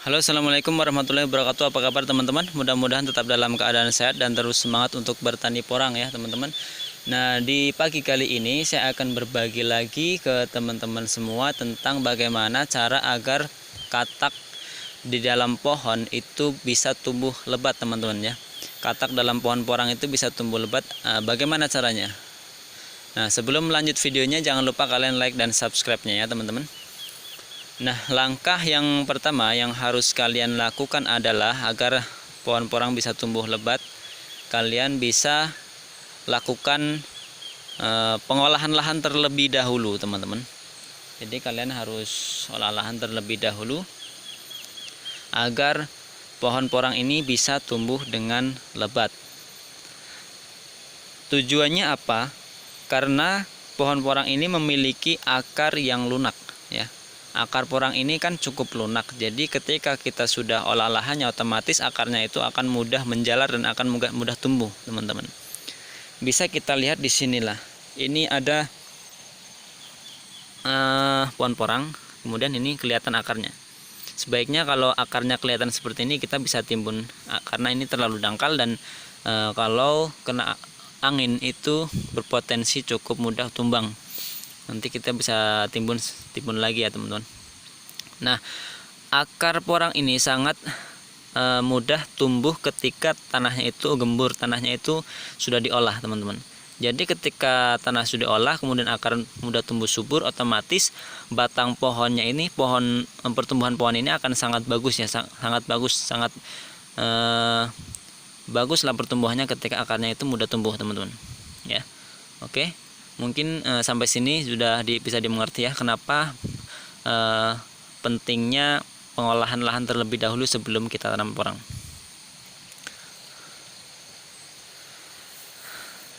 Halo, assalamualaikum warahmatullahi wabarakatuh. Apa kabar teman-teman? Mudah-mudahan tetap dalam keadaan sehat dan terus semangat untuk bertani porang ya teman-teman. Nah, di pagi kali ini saya akan berbagi lagi ke teman-teman semua tentang bagaimana cara agar katak di dalam pohon itu bisa tumbuh lebat teman-teman ya. Katak dalam pohon porang itu bisa tumbuh lebat. Bagaimana caranya? Nah, sebelum lanjut videonya jangan lupa kalian like dan subscribe-nya ya teman-teman. Nah, langkah yang pertama yang harus kalian lakukan adalah agar pohon porang bisa tumbuh lebat, kalian bisa lakukan pengolahan lahan terlebih dahulu, teman-teman. Jadi kalian harus olah lahan terlebih dahulu agar pohon porang ini bisa tumbuh dengan lebat. Tujuannya apa? Karena pohon porang ini memiliki akar yang lunak, ya. Akar porang ini kan cukup lunak, jadi ketika kita sudah olah lahannya otomatis akarnya itu akan mudah menjalar dan akan mudah tumbuh teman-teman. Bisa kita lihat di sinilah, ini ada pohon porang, kemudian ini kelihatan akarnya. Sebaiknya kalau akarnya kelihatan seperti ini kita bisa timbun, karena ini terlalu dangkal dan kalau kena angin itu berpotensi cukup mudah tumbang. Nanti kita bisa timbun lagi ya teman-teman. Nah, akar porang ini sangat mudah tumbuh ketika tanahnya itu gembur, tanahnya itu sudah diolah teman-teman. Jadi ketika tanah sudah diolah kemudian akar mudah tumbuh subur, otomatis batang pohonnya ini, pertumbuhan pohon ini akan sangat bagus ya, sangat bagus, sangat bagus lah pertumbuhannya ketika akarnya itu mudah tumbuh teman-teman ya. Oke, mungkin sampai sini sudah bisa dimengerti ya kenapa pentingnya pengolahan lahan terlebih dahulu sebelum kita tanam porang.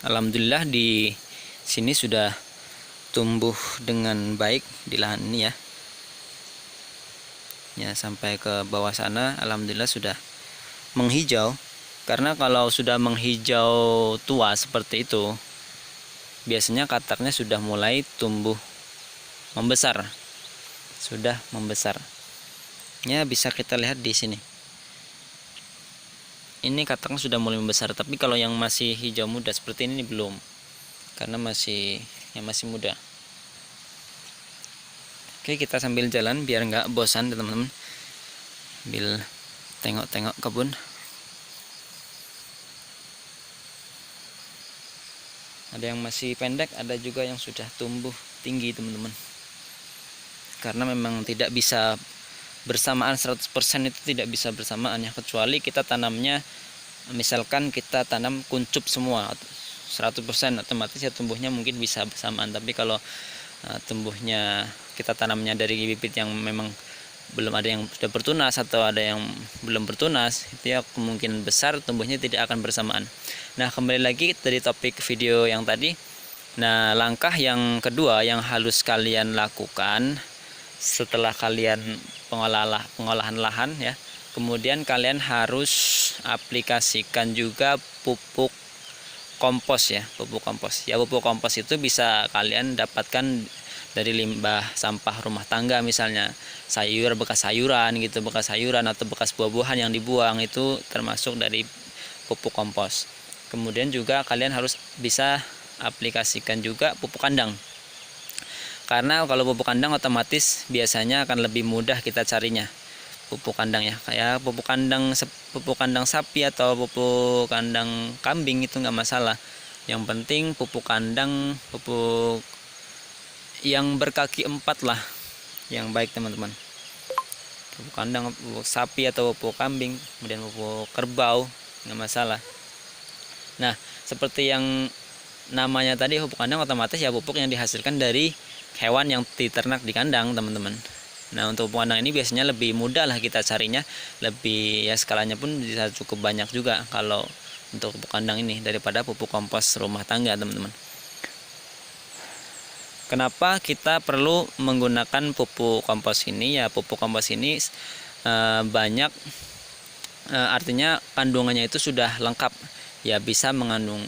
Alhamdulillah di sini sudah tumbuh dengan baik di lahan ini ya. Ya, sampai ke bawah sana alhamdulillah sudah menghijau. Karena kalau sudah menghijau tua seperti itu, biasanya kataknya sudah mulai tumbuh membesar. Sudah membesar. Ya, bisa kita lihat di sini. Ini kataknya sudah mulai membesar, tapi kalau yang masih hijau muda seperti ini belum. Karena masih muda. Oke, kita sambil jalan biar nggak bosan teman-teman. Sambil tengok-tengok kebun. Ada yang masih pendek, ada juga yang sudah tumbuh tinggi teman-teman. Karena memang tidak bisa bersamaan 100%, itu tidak bisa bersamaan ya, kecuali kita tanamnya, misalkan kita tanam kuncup semua 100%, otomatis ya tumbuhnya mungkin bisa bersamaan. Tapi kalau tumbuhnya kita tanamnya dari bibit yang memang belum ada yang sudah bertunas atau ada yang belum bertunas, itu ya kemungkinan besar tumbuhnya tidak akan bersamaan. Nah, kembali lagi dari topik video yang tadi. Nah, langkah yang kedua yang harus kalian lakukan setelah kalian pengolahan lahan ya, kemudian kalian harus aplikasikan juga pupuk kompos ya, pupuk kompos. Ya, pupuk kompos itu bisa kalian dapatkan dari limbah sampah rumah tangga, misalnya bekas sayuran gitu, bekas sayuran atau bekas buah-buahan yang dibuang, itu termasuk dari pupuk kompos. Kemudian juga kalian harus bisa aplikasikan juga pupuk kandang. Karena kalau pupuk kandang otomatis biasanya akan lebih mudah kita carinya. Pupuk kandang ya, kayak pupuk kandang sapi atau pupuk kandang kambing itu nggak masalah. Yang penting pupuk kandang, pupuk yang berkaki 4 lah yang baik teman-teman. Pupuk kandang, pupuk sapi atau pupuk kambing, kemudian pupuk kerbau, nggak masalah. Nah, seperti yang namanya tadi, pupuk kandang otomatis ya pupuk yang dihasilkan dari hewan yang diternak di kandang teman-teman. Nah, untuk pupuk kandang ini biasanya lebih mudah lah kita carinya, lebih ya skalanya pun bisa cukup banyak juga kalau untuk pupuk kandang ini daripada pupuk kompos rumah tangga teman-teman. Kenapa kita perlu menggunakan pupuk kompos ini? Ya, pupuk kompos ini banyak, artinya kandungannya itu sudah lengkap. Ya, bisa mengandung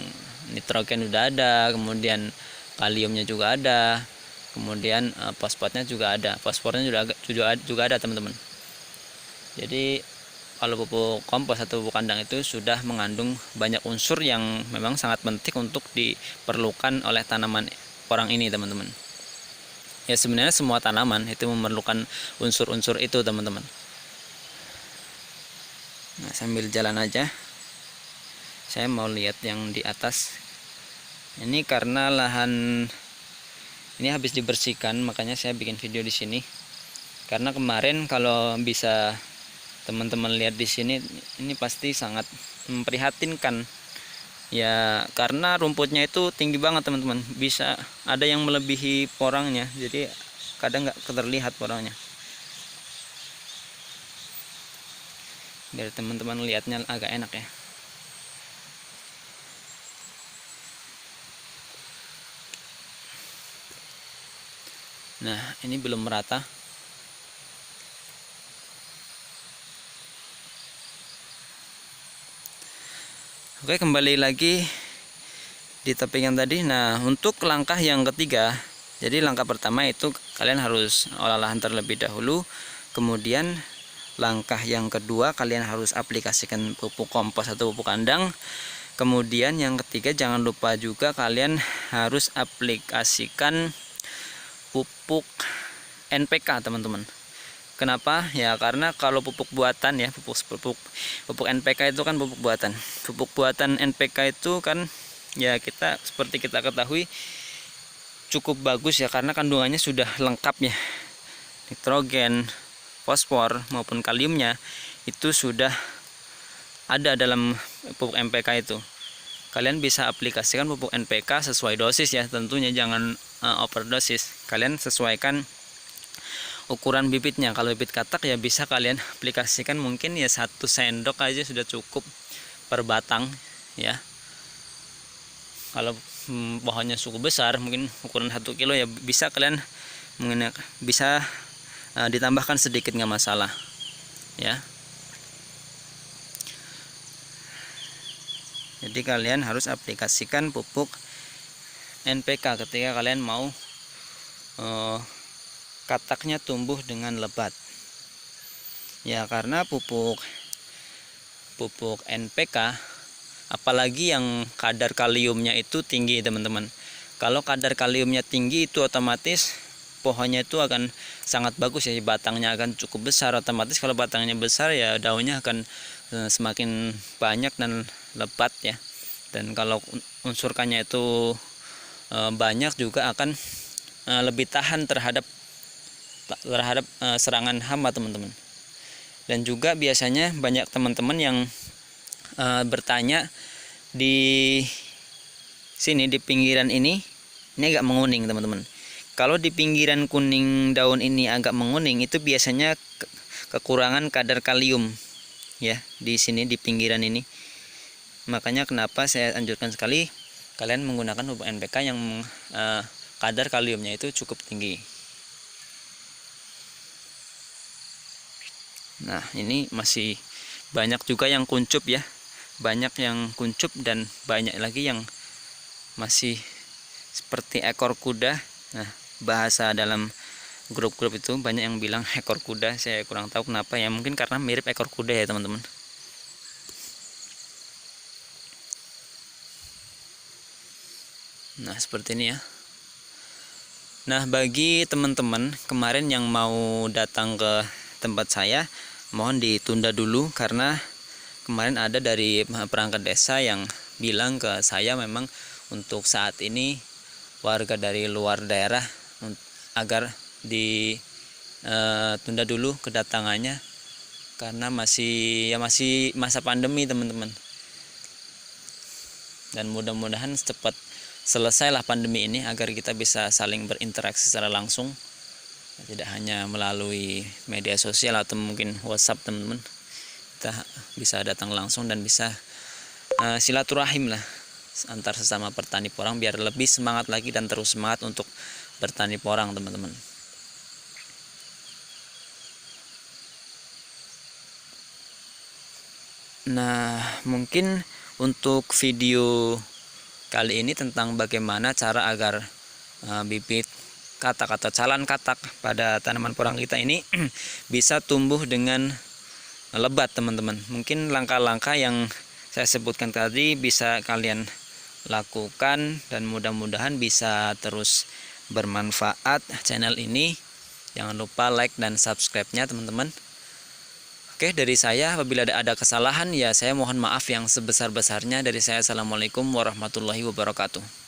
nitrogen udah ada, kemudian kaliumnya juga ada, kemudian fosfatnya juga ada, fosfornya juga ada teman-teman. Jadi kalau pupuk kompos atau pupuk kandang itu sudah mengandung banyak unsur yang memang sangat penting untuk diperlukan oleh tanaman porang ini, teman-teman. Ya sebenarnya semua tanaman itu memerlukan unsur-unsur itu, teman-teman. Nah, sambil jalan aja saya mau lihat yang di atas. Ini karena lahan ini habis dibersihkan, makanya saya bikin video di sini. Karena kemarin kalau bisa teman-teman lihat di sini, ini pasti sangat memprihatinkan. Ya karena rumputnya itu tinggi banget, teman-teman. Bisa ada yang melebihi porangnya. Jadi kadang nggak terlihat porangnya. Biar teman-teman lihatnya agak enak ya. Nah, ini belum merata. Oke, kembali lagi di topik yang tadi. Nah, untuk langkah yang ketiga, jadi langkah pertama itu kalian harus olah lahan terlebih dahulu. Kemudian langkah yang kedua, kalian harus aplikasikan pupuk kompos atau pupuk kandang. Kemudian yang ketiga, jangan lupa juga kalian harus aplikasikan pupuk NPK, teman-teman. Kenapa? Ya karena kalau pupuk buatan ya, pupuk NPK itu kan pupuk buatan. Pupuk buatan NPK itu kan ya seperti kita ketahui cukup bagus ya, karena kandungannya sudah lengkap ya. Nitrogen, fosfor maupun kaliumnya itu sudah ada dalam pupuk NPK itu. Kalian bisa aplikasikan pupuk NPK sesuai dosis ya, tentunya jangan overdosis. Kalian sesuaikan ukuran bibitnya. Kalau bibit katak ya bisa kalian aplikasikan mungkin ya 1 sendok aja sudah cukup per batang ya. Kalau pohonnya cukup besar, mungkin ukuran 1 kilo ya bisa kalian bisa ditambahkan sedikit, nggak masalah ya. Jadi kalian harus aplikasikan pupuk NPK ketika kalian mau kataknya tumbuh dengan lebat. Ya karena pupuk NPK, apalagi yang kadar kaliumnya itu tinggi, teman-teman. Kalau kadar kaliumnya tinggi itu otomatis pohonnya itu akan sangat bagus ya, batangnya akan cukup besar. Otomatis kalau batangnya besar ya daunnya akan semakin banyak dan lebat ya. Dan kalau unsurkannya itu banyak juga akan lebih tahan terhadap serangan hama, teman-teman. Dan juga biasanya banyak teman-teman yang bertanya di sini, di pinggiran ini agak menguning, teman-teman. Kalau di pinggiran kuning daun ini agak menguning, itu biasanya kekurangan kadar kalium ya di sini di pinggiran ini. Makanya kenapa saya anjurkan sekali kalian menggunakan pupuk NPK yang kadar kaliumnya itu cukup tinggi. Nah, ini masih banyak juga yang kuncup ya. Banyak yang kuncup dan banyak lagi yang masih seperti ekor kuda. Nah, bahasa dalam grup-grup itu banyak yang bilang ekor kuda. Saya kurang tahu kenapa ya, mungkin karena mirip ekor kuda ya, teman-teman. Nah, seperti ini ya. Nah, bagi teman-teman kemarin yang mau datang ke tempat saya, mohon ditunda dulu karena kemarin ada dari perangkat desa yang bilang ke saya memang untuk saat ini warga dari luar daerah agar ditunda dulu kedatangannya karena masih masa pandemi, teman-teman. Dan mudah-mudahan cepat selesailah pandemi ini agar kita bisa saling berinteraksi secara langsung, tidak hanya melalui media sosial atau mungkin WhatsApp, teman-teman. Kita bisa datang langsung dan bisa silaturahim lah antar sesama petani porang biar lebih semangat lagi dan terus semangat untuk bertani porang, teman-teman. Nah, mungkin untuk video kali ini tentang bagaimana cara agar bibit katak atau calon katak pada tanaman porang kita ini bisa tumbuh dengan lebat teman-teman. Mungkin langkah-langkah yang saya sebutkan tadi bisa kalian lakukan dan mudah-mudahan bisa terus bermanfaat channel ini. Jangan lupa like dan subscribe-nya teman-teman. Oke, dari saya apabila ada kesalahan ya saya mohon maaf yang sebesar-besarnya. Dari saya, assalamualaikum warahmatullahi wabarakatuh.